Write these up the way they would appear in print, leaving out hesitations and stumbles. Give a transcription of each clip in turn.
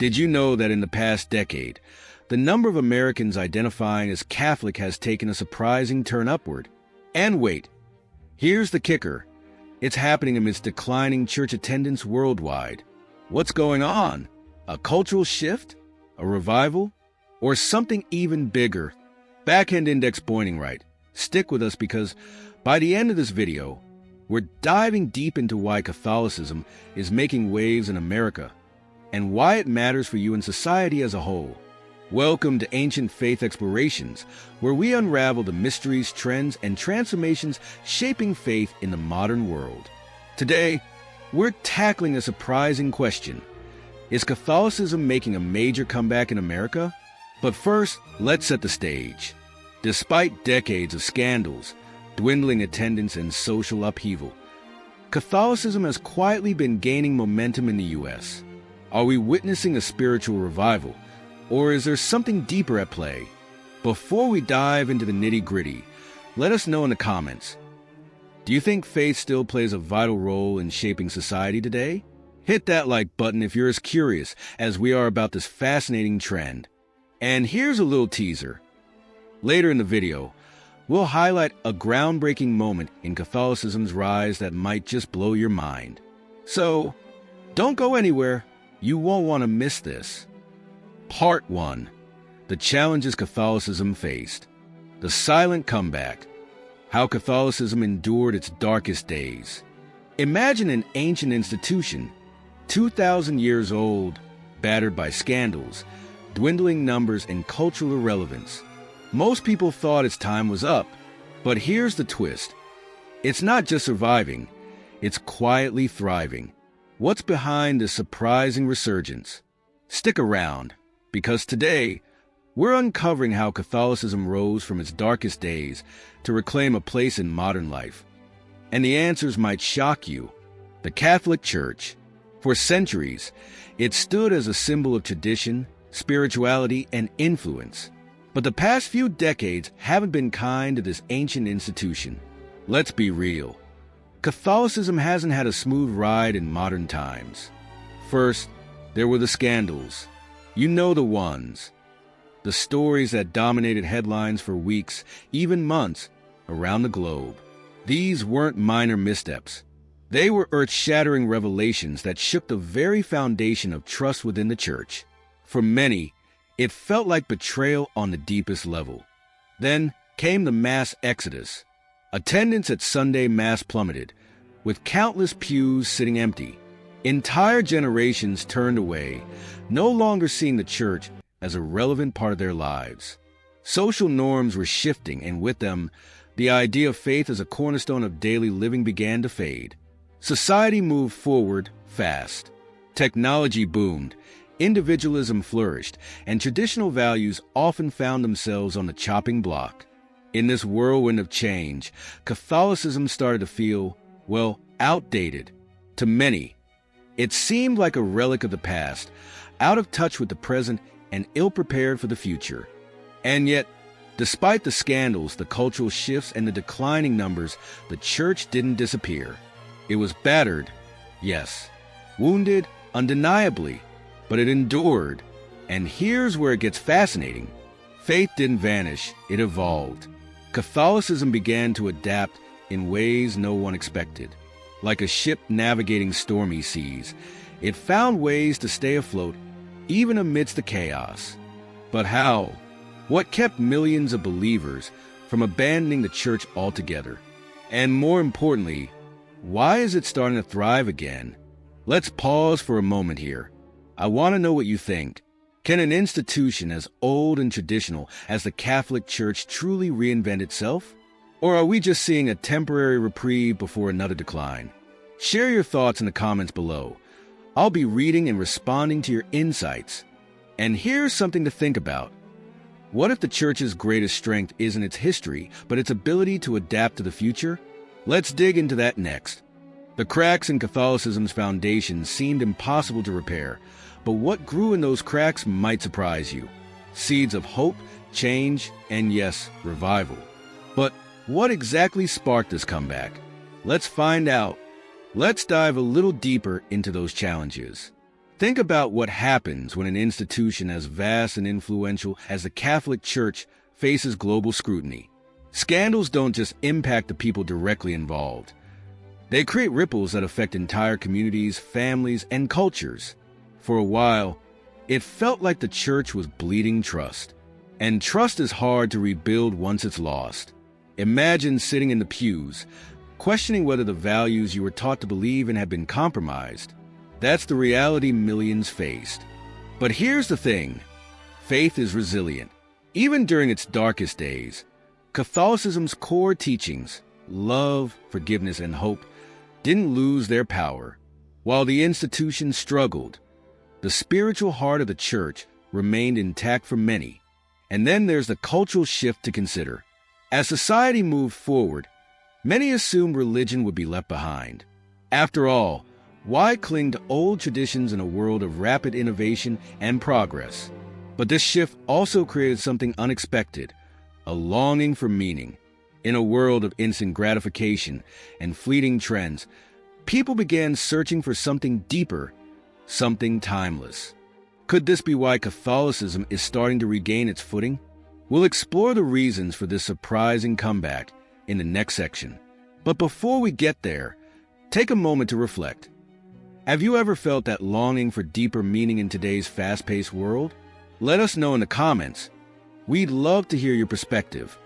Did you know that in the past decade, the number of Americans identifying as Catholic has taken a surprising turn upward? And wait, here's the kicker. It's happening amidst declining church attendance worldwide. What's going on? A cultural shift? A revival? Or something even bigger? Backhand index pointing right. Stick with us because by the end of this video, we're diving deep into why Catholicism is making waves in America and why it matters for you and society as a whole. Welcome to Ancient Faith Explorations, where we unravel the mysteries, trends, and transformations shaping faith in the modern world. Today, we're tackling a surprising question. Is Catholicism making a major comeback in America? But first, let's set the stage. Despite decades of scandals, dwindling attendance, and social upheaval, Catholicism has quietly been gaining momentum in the U.S. Are we witnessing a spiritual revival, or is there something deeper at play? Before we dive into the nitty-gritty, let us know in the comments. Do you think faith still plays a vital role in shaping society today? Hit that like button if you're as curious as we are about this fascinating trend. And here's a little teaser. Later in the video, we'll highlight a groundbreaking moment in Catholicism's rise that might just blow your mind. So, don't go anywhere. You won't want to miss this. Part 1. The challenges Catholicism faced. The silent comeback. How Catholicism endured its darkest days. Imagine an ancient institution, 2,000 years old, battered by scandals, dwindling numbers, and cultural irrelevance. Most people thought its time was up, but here's the twist. It's not just surviving, it's quietly thriving. What's behind this surprising resurgence? Stick around, because today, we're uncovering how Catholicism rose from its darkest days to reclaim a place in modern life. And the answers might shock you. The Catholic Church. For centuries, it stood as a symbol of tradition, spirituality, and influence. But the past few decades haven't been kind to this ancient institution. Let's be real. Catholicism hasn't had a smooth ride in modern times. First, there were the scandals. You know the ones. The stories that dominated headlines for weeks, even months, around the globe. These weren't minor missteps. They were earth-shattering revelations that shook the very foundation of trust within the Church. For many, it felt like betrayal on the deepest level. Then came the mass exodus. Attendance at Sunday Mass plummeted, with countless pews sitting empty. Entire generations turned away, no longer seeing the Church as a relevant part of their lives. Social norms were shifting, and with them, the idea of faith as a cornerstone of daily living began to fade. Society moved forward fast. Technology boomed. Individualism flourished, and traditional values often found themselves on the chopping block. In this whirlwind of change, Catholicism started to feel, outdated. To many, it seemed like a relic of the past, out of touch with the present and ill-prepared for the future. And yet, despite the scandals, the cultural shifts, and the declining numbers, the Church didn't disappear. It was battered, yes. Wounded, undeniably. But it endured. And here's where it gets fascinating. Faith didn't vanish, it evolved. Catholicism began to adapt in ways no one expected. Like a ship navigating stormy seas, it found ways to stay afloat, even amidst the chaos. But how? What kept millions of believers from abandoning the Church altogether? And more importantly, why is it starting to thrive again? Let's pause for a moment here. I want to know what you think. Can an institution as old and traditional as the Catholic Church truly reinvent itself? Or are we just seeing a temporary reprieve before another decline? Share your thoughts in the comments below. I'll be reading and responding to your insights. And here's something to think about. What if the Church's greatest strength isn't its history, but its ability to adapt to the future? Let's dig into that next. The cracks in Catholicism's foundation seemed impossible to repair, but what grew in those cracks might surprise you. Seeds of hope, change, and yes, revival. But what exactly sparked this comeback? Let's find out. Let's dive a little deeper into those challenges. Think about what happens when an institution as vast and influential as the Catholic Church faces global scrutiny. Scandals don't just impact the people directly involved. They create ripples that affect entire communities, families, and cultures. For a while, it felt like the church was bleeding trust. And trust is hard to rebuild once it's lost. Imagine sitting in the pews, questioning whether the values you were taught to believe in have been compromised. That's the reality millions faced. But here's the thing. Faith is resilient. Even during its darkest days, Catholicism's core teachings, love, forgiveness, and hope, didn't lose their power. While the institution struggled, the spiritual heart of the church remained intact for many. And then there's the cultural shift to consider. As society moved forward, many assumed religion would be left behind. After all, why cling to old traditions in a world of rapid innovation and progress? But this shift also created something unexpected, a longing for meaning. In a world of instant gratification and fleeting trends, people began searching for something deeper, something timeless. Could this be why Catholicism is starting to regain its footing? We'll explore the reasons for this surprising comeback in the next section. But before we get there, take a moment to reflect. Have you ever felt that longing for deeper meaning in today's fast-paced world? Let us know in the comments. We'd love to hear your perspective.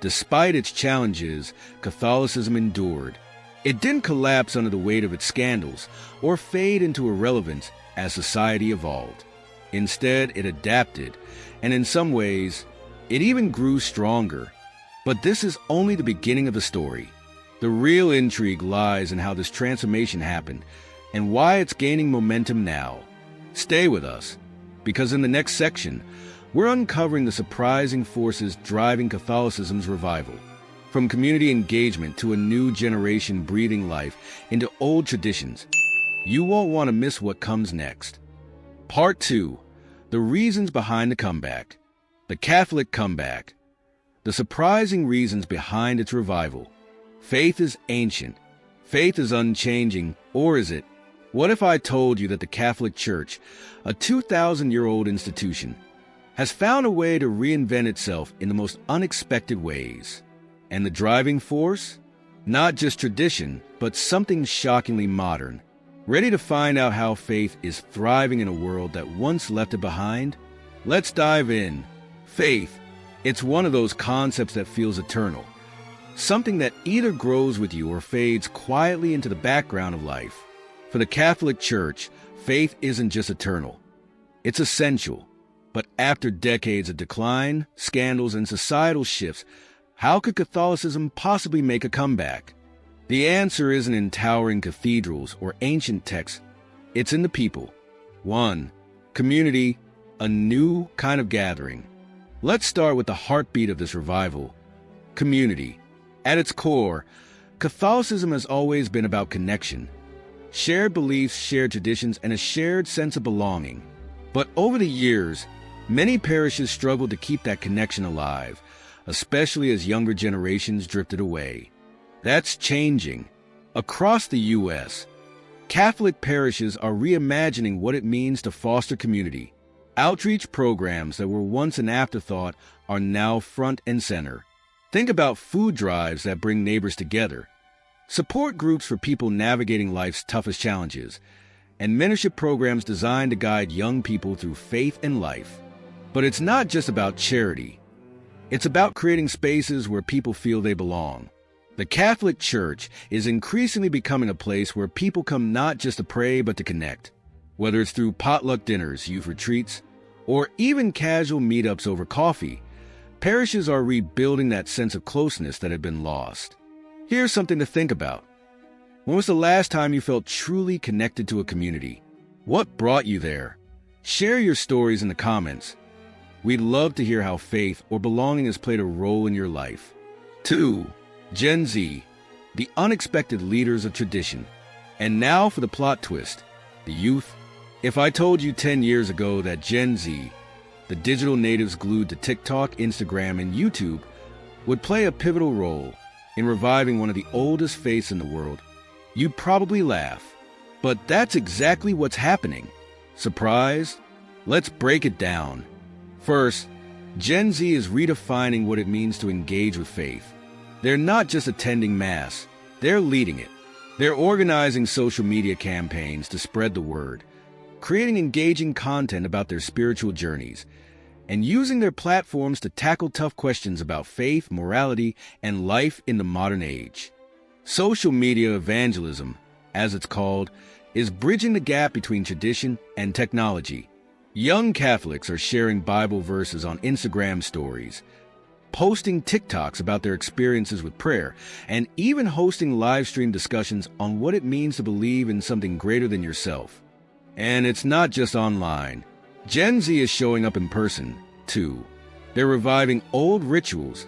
Despite its challenges, Catholicism endured. It didn't collapse under the weight of its scandals or fade into irrelevance as society evolved. Instead, it adapted, and in some ways, it even grew stronger. But this is only the beginning of the story. The real intrigue lies in how this transformation happened and why it's gaining momentum now. Stay with us, because in the next section, we're uncovering the surprising forces driving Catholicism's revival. From community engagement to a new generation breathing life into old traditions, you won't want to miss what comes next. Part 2. The reasons behind the comeback. The Catholic comeback. The surprising reasons behind its revival. Faith is ancient. Faith is unchanging, or is it? What if I told you that the Catholic Church, a 2,000-year-old institution, has found a way to reinvent itself in the most unexpected ways? And the driving force? Not just tradition, but something shockingly modern. Ready to find out how faith is thriving in a world that once left it behind? Let's dive in. Faith. It's one of those concepts that feels eternal. Something that either grows with you or fades quietly into the background of life. For the Catholic Church, faith isn't just eternal. It's essential. But after decades of decline, scandals, and societal shifts, how could Catholicism possibly make a comeback? The answer isn't in towering cathedrals or ancient texts. It's in the people. 1. Community, a new kind of gathering. Let's start with the heartbeat of this revival. Community. At its core, Catholicism has always been about connection. Shared beliefs, shared traditions, and a shared sense of belonging. But over the years, many parishes struggled to keep that connection alive, especially as younger generations drifted away. That's changing. Across the U.S., Catholic parishes are reimagining what it means to foster community. Outreach programs that were once an afterthought are now front and center. Think about food drives that bring neighbors together, support groups for people navigating life's toughest challenges, and mentorship programs designed to guide young people through faith and life. But it's not just about charity. It's about creating spaces where people feel they belong. The Catholic Church is increasingly becoming a place where people come not just to pray but to connect. Whether it's through potluck dinners, youth retreats, or even casual meetups over coffee, parishes are rebuilding that sense of closeness that had been lost. Here's something to think about. When was the last time you felt truly connected to a community? What brought you there? Share your stories in the comments. We'd love to hear how faith or belonging has played a role in your life. 2. Gen Z, the unexpected leaders of tradition. And now for the plot twist, the youth. If I told you 10 years ago that Gen Z, the digital natives glued to TikTok, Instagram, and YouTube, would play a pivotal role in reviving one of the oldest faiths in the world, you'd probably laugh. But that's exactly what's happening. Surprised? Let's break it down. First, Gen Z is redefining what it means to engage with faith. They're not just attending Mass, they're leading it. They're organizing social media campaigns to spread the word, creating engaging content about their spiritual journeys, and using their platforms to tackle tough questions about faith, morality, and life in the modern age. Social media evangelism, as it's called, is bridging the gap between tradition and technology. Young Catholics are sharing Bible verses on Instagram stories, posting TikToks about their experiences with prayer, and even hosting live stream discussions on what it means to believe in something greater than yourself. And it's not just online. Gen Z is showing up in person, too. They're reviving old rituals,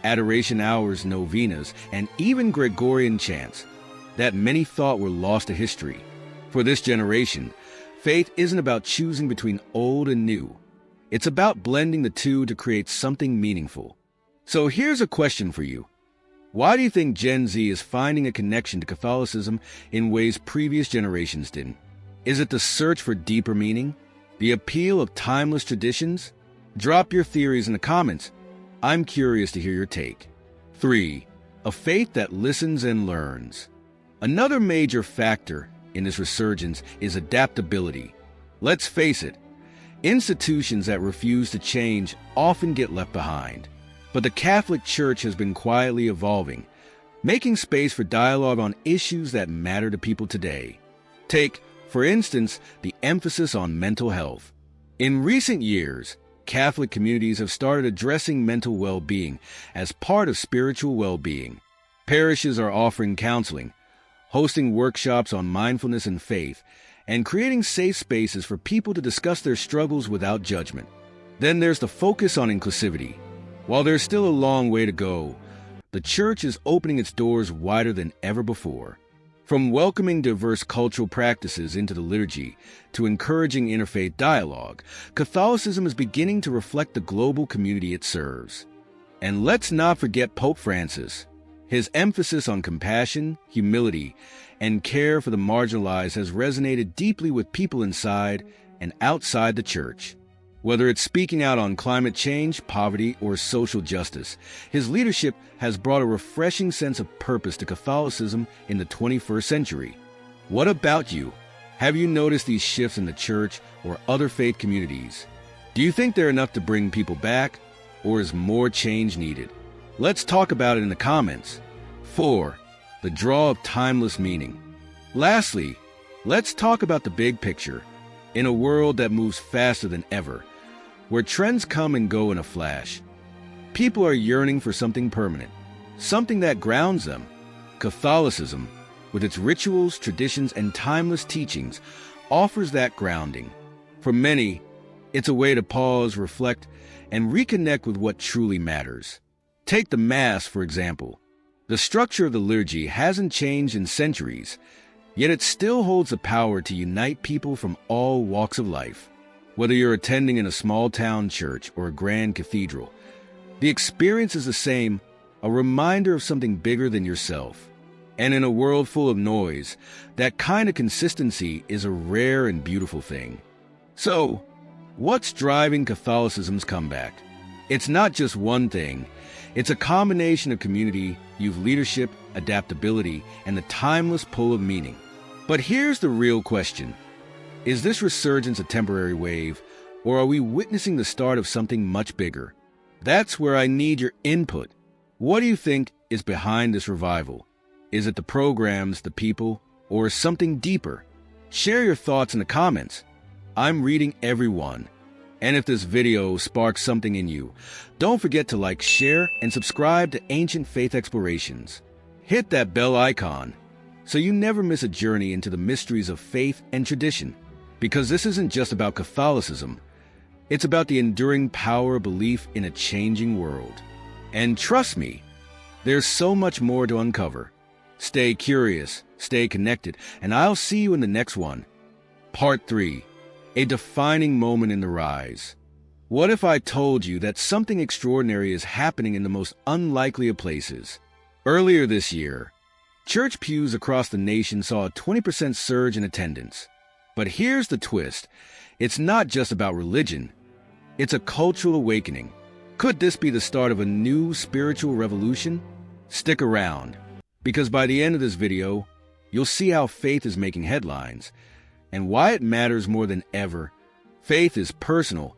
adoration hours, novenas, and even Gregorian chants that many thought were lost to history. For this generation, faith isn't about choosing between old and new. It's about blending the two to create something meaningful. So here's a question for you. Why do you think Gen Z is finding a connection to Catholicism in ways previous generations didn't? Is it the search for deeper meaning? The appeal of timeless traditions? Drop your theories in the comments. I'm curious to hear your take. 3. A faith that listens and learns. Another major factor in this resurgence is adaptability. Let's face it, institutions that refuse to change often get left behind. But the Catholic Church has been quietly evolving, making space for dialogue on issues that matter to people today. Take, for instance, the emphasis on mental health. In recent years, Catholic communities have started addressing mental well-being as part of spiritual well-being. Parishes are offering counseling, hosting workshops on mindfulness and faith, and creating safe spaces for people to discuss their struggles without judgment. Then there's the focus on inclusivity. While there's still a long way to go, the Church is opening its doors wider than ever before. From welcoming diverse cultural practices into the liturgy to encouraging interfaith dialogue, Catholicism is beginning to reflect the global community it serves. And let's not forget Pope Francis. His emphasis on compassion, humility, and care for the marginalized has resonated deeply with people inside and outside the Church. Whether it's speaking out on climate change, poverty, or social justice, his leadership has brought a refreshing sense of purpose to Catholicism in the 21st century. What about you? Have you noticed these shifts in the Church or other faith communities? Do you think they're enough to bring people back, or is more change needed? Let's talk about it in the comments. 4. The draw of timeless meaning. Lastly, let's talk about the big picture. In a world that moves faster than ever, where trends come and go in a flash, people are yearning for something permanent, something that grounds them. Catholicism, with its rituals, traditions, and timeless teachings, offers that grounding. For many, it's a way to pause, reflect, and reconnect with what truly matters. Take the Mass, for example. The structure of the liturgy hasn't changed in centuries, yet it still holds the power to unite people from all walks of life. Whether you're attending in a small-town church or a grand cathedral, the experience is the same, a reminder of something bigger than yourself. And in a world full of noise, that kind of consistency is a rare and beautiful thing. So, what's driving Catholicism's comeback? It's not just one thing. It's a combination of community, youth leadership, adaptability, and the timeless pull of meaning. But here's the real question. Is this resurgence a temporary wave, or are we witnessing the start of something much bigger? That's where I need your input. What do you think is behind this revival? Is it the programs, the people, or something deeper? Share your thoughts in the comments. I'm reading every one. And if this video sparks something in you, don't forget to like, share, and subscribe to Ancient Faith Explorations. Hit that bell icon so you never miss a journey into the mysteries of faith and tradition. Because this isn't just about Catholicism, it's about the enduring power of belief in a changing world. And trust me, there's so much more to uncover. Stay curious, stay connected, and I'll see you in the next one. Part 3. A defining moment in the rise. What if I told you that something extraordinary is happening in the most unlikely of places? Earlier this year, church pews across the nation saw a 20% surge in attendance. But here's the twist. It's not just about religion. It's a cultural awakening. Could this be the start of a new spiritual revolution? Stick around, because by the end of this video, you'll see how faith is making headlines and why it matters more than ever. Faith is personal,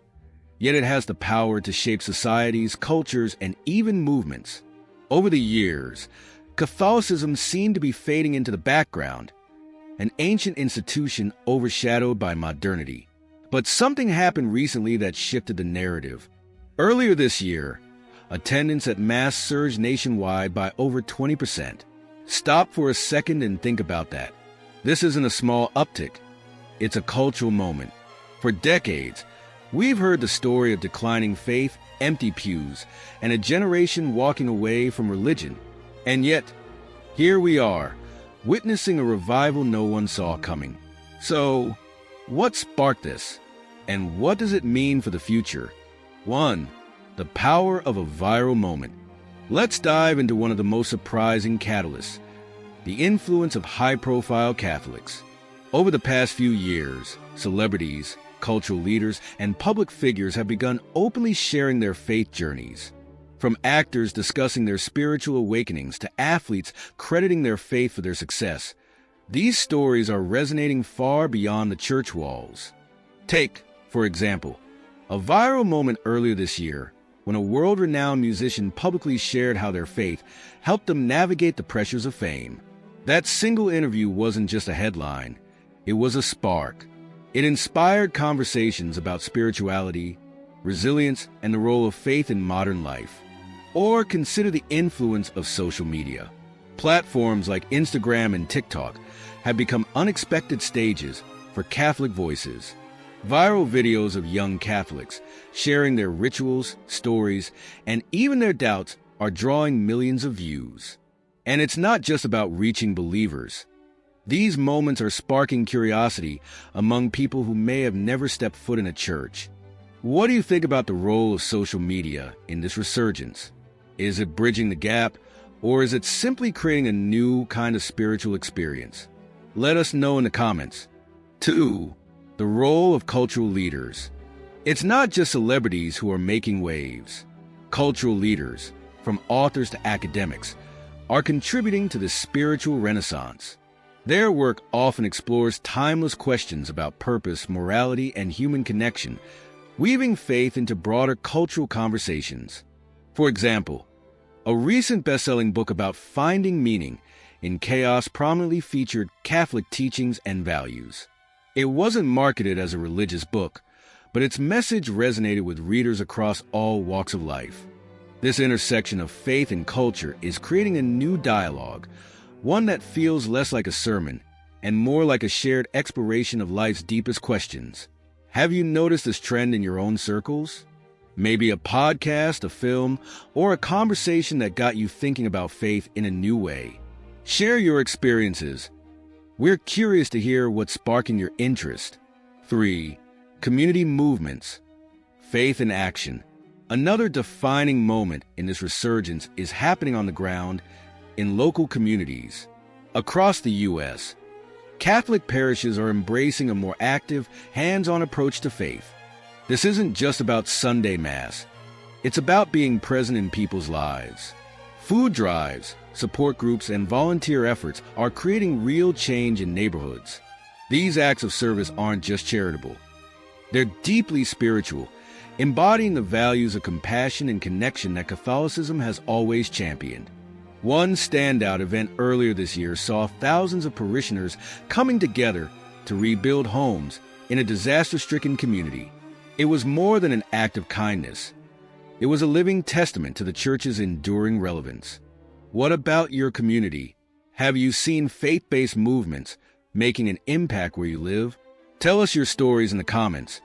yet it has the power to shape societies, cultures, and even movements. Over the years, Catholicism seemed to be fading into the background, an ancient institution overshadowed by modernity. But something happened recently that shifted the narrative. Earlier this year, attendance at Mass surged nationwide by over 20%. Stop for a second and think about that. This isn't a small uptick. It's a cultural moment. For decades, we've heard the story of declining faith, empty pews, and a generation walking away from religion. And yet, here we are, witnessing a revival no one saw coming. So, what sparked this? And what does it mean for the future? 1. The power of a viral moment. Let's dive into one of the most surprising catalysts, the influence of high-profile Catholics. Over the past few years, celebrities, cultural leaders, and public figures have begun openly sharing their faith journeys. From actors discussing their spiritual awakenings to athletes crediting their faith for their success, these stories are resonating far beyond the church walls. Take, for example, a viral moment earlier this year when a world-renowned musician publicly shared how their faith helped them navigate the pressures of fame. That single interview wasn't just a headline, it was a spark. It inspired conversations about spirituality, resilience, and the role of faith in modern life. Or consider the influence of social media. Platforms like Instagram and TikTok have become unexpected stages for Catholic voices. Viral videos of young Catholics sharing their rituals, stories, and even their doubts are drawing millions of views. And it's not just about reaching believers. These moments are sparking curiosity among people who may have never stepped foot in a church. What do you think about the role of social media in this resurgence? Is it bridging the gap, or is it simply creating a new kind of spiritual experience? Let us know in the comments. 2. The role of cultural leaders. It's not just celebrities who are making waves. Cultural leaders, from authors to academics, are contributing to this spiritual renaissance. Their work often explores timeless questions about purpose, morality, and human connection, weaving faith into broader cultural conversations. For example, a recent best-selling book about finding meaning in chaos prominently featured Catholic teachings and values. It wasn't marketed as a religious book, but its message resonated with readers across all walks of life. This intersection of faith and culture is creating a new dialogue, one that feels less like a sermon and more like a shared exploration of life's deepest questions. Have you noticed this trend in your own circles? Maybe a podcast, a film, or a conversation that got you thinking about faith in a new way. Share your experiences. We're curious to hear what's sparking your interest. 3. Community movements. Faith in action. Another defining moment in this resurgence is happening on the ground in local communities. Across the U.S., Catholic parishes are embracing a more active, hands-on approach to faith. This isn't just about Sunday Mass. It's about being present in people's lives. Food drives, support groups, and volunteer efforts are creating real change in neighborhoods. These acts of service aren't just charitable. They're deeply spiritual, embodying the values of compassion and connection that Catholicism has always championed. One standout event earlier this year saw thousands of parishioners coming together to rebuild homes in a disaster-stricken community. It was more than an act of kindness. It was a living testament to the Church's enduring relevance. What about your community? Have you seen faith-based movements making an impact where you live? Tell us your stories in the comments.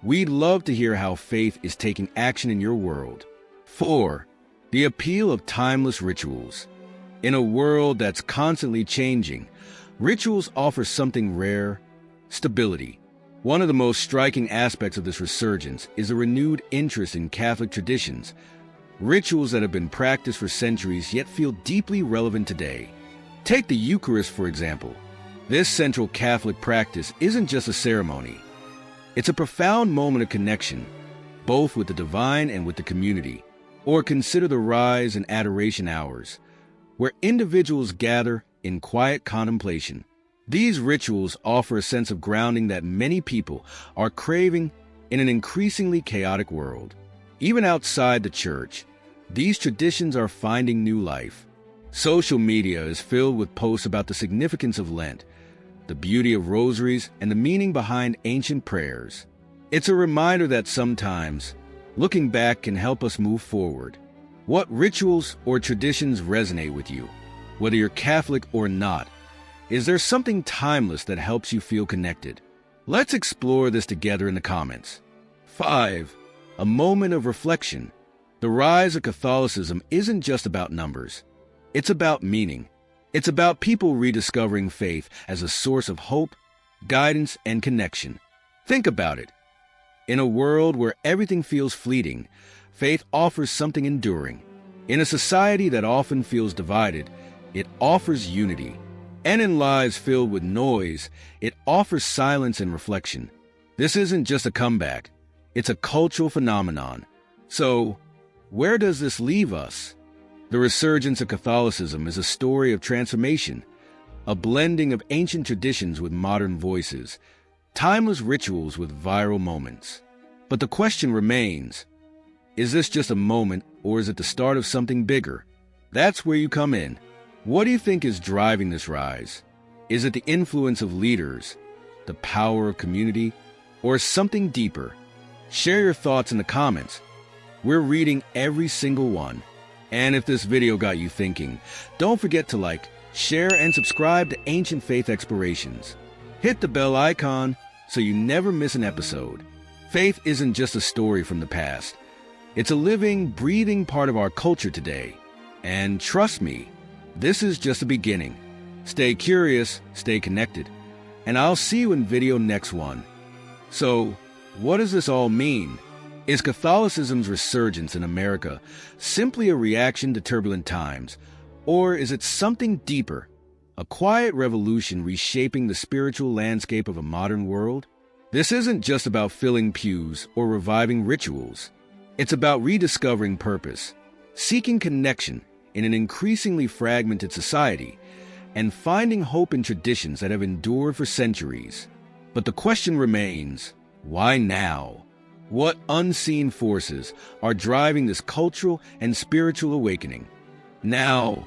We'd love to hear how faith is taking action in your world. 4. The appeal of timeless rituals. In a world that's constantly changing, rituals offer something rare: stability. One of the most striking aspects of this resurgence is a renewed interest in Catholic traditions, rituals that have been practiced for centuries yet feel deeply relevant today. Take the Eucharist, for example. This central Catholic practice isn't just a ceremony. It's a profound moment of connection, both with the divine and with the community. Or consider the rise and adoration hours, where individuals gather in quiet contemplation. These rituals offer a sense of grounding that many people are craving in an increasingly chaotic world. Even outside the church, these traditions are finding new life. Social media is filled with posts about the significance of Lent, the beauty of rosaries, and the meaning behind ancient prayers. It's a reminder that sometimes looking back can help us move forward. What rituals or traditions resonate with you? Whether you're Catholic or not, is there something timeless that helps you feel connected? Let's explore this together in the comments. 5. A moment of reflection. The rise of Catholicism isn't just about numbers. It's about meaning. It's about people rediscovering faith as a source of hope, guidance, and connection. Think about it. In a world where everything feels fleeting, faith offers something enduring. In a society that often feels divided, it offers unity. And in lives filled with noise, it offers silence and reflection. This isn't just a comeback. It's a cultural phenomenon. So, where does this leave us? The resurgence of Catholicism is a story of transformation, a blending of ancient traditions with modern voices, timeless rituals with viral moments. But the question remains, is this just a moment or is it the start of something bigger? That's where you come in. What do you think is driving this rise? Is it the influence of leaders, the power of community, or something deeper? Share your thoughts in the comments. We're reading every single one. And if this video got you thinking, don't forget to like, share, and subscribe to Ancient Faith Explorations. Hit the bell icon so you never miss an episode. Faith isn't just a story from the past. It's a living, breathing part of our culture today. And trust me, this is just the beginning. Stay curious, stay connected, and I'll see you in video next one. So, what does this all mean? Is Catholicism's resurgence in America simply a reaction to turbulent times, or is it something deeper, a quiet revolution reshaping the spiritual landscape of a modern world? This isn't just about filling pews or reviving rituals. It's about rediscovering purpose, seeking connection in an increasingly fragmented society, and finding hope in traditions that have endured for centuries. But the question remains, why now? What unseen forces are driving this cultural and spiritual awakening? Now,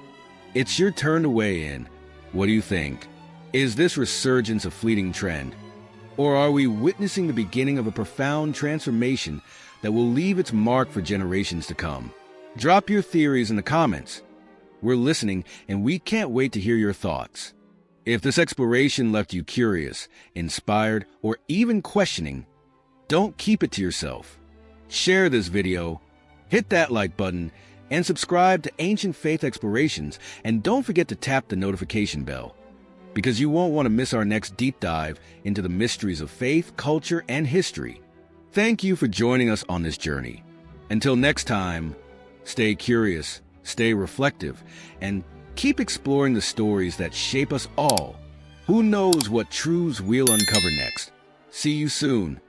it's your turn to weigh in. What do you think? Is this resurgence a fleeting trend? Or are we witnessing the beginning of a profound transformation that will leave its mark for generations to come? Drop your theories in the comments. We're listening, and we can't wait to hear your thoughts. If this exploration left you curious, inspired, or even questioning, don't keep it to yourself. Share this video, hit that like button, and subscribe to Ancient Faith Explorations, and don't forget to tap the notification bell, because you won't want to miss our next deep dive into the mysteries of faith, culture, and history. Thank you for joining us on this journey. Until next time, stay curious, stay reflective, and keep exploring the stories that shape us all. Who knows what truths we'll uncover next? See you soon.